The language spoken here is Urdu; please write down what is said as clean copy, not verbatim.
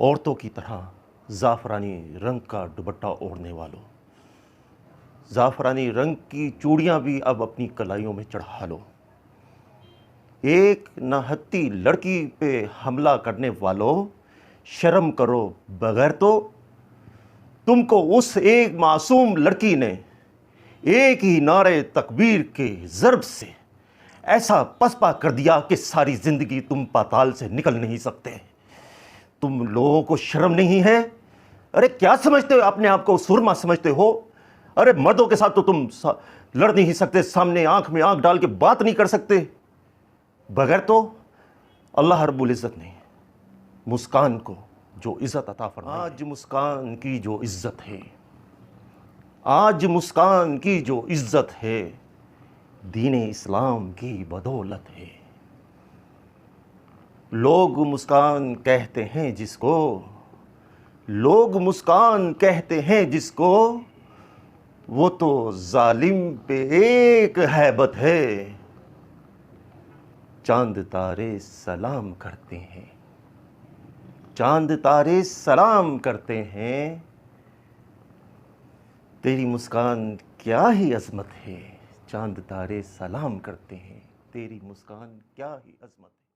عورتوں کی طرح زعفرانی رنگ کا دوپٹہ اوڑھنے والوں، زعفرانی رنگ کی چوڑیاں بھی اب اپنی کلائیوں میں چڑھا لو۔ ایک نہتی لڑکی پہ حملہ کرنے والوں، شرم کرو بغیر تو تم کو اس ایک معصوم لڑکی نے ایک ہی نعرے تکبیر کے ضرب سے ایسا پسپا کر دیا کہ ساری زندگی تم پاتال سے نکل نہیں سکتے۔ تم لوگوں کو شرم نہیں ہے؟ ارے کیا سمجھتے ہو اپنے آپ کو؟ سرما سمجھتے ہو؟ ارے مردوں کے ساتھ تو تم لڑ نہیں سکتے، سامنے آنکھ میں آنکھ ڈال کے بات نہیں کر سکتے۔ بغیر تو اللہ رب العزت نے مسکان کو جو عزت عطا فرمائی، آج مسکان کی جو عزت ہے، آج مسکان کی جو عزت ہے، دین اسلام کی بدولت ہے۔ لوگ مسکان کہتے ہیں جس کو، لوگ مسکان کہتے ہیں جس کو، وہ تو ظالم پہ ایک ہیبت ہے۔ چاند تارے سلام کرتے ہیں، چاند تارے سلام کرتے ہیں، تیری مسکان کیا ہی عظمت ہے۔ چاند تارے سلام کرتے ہیں، تیری مسکان کیا ہی عظمت ہے۔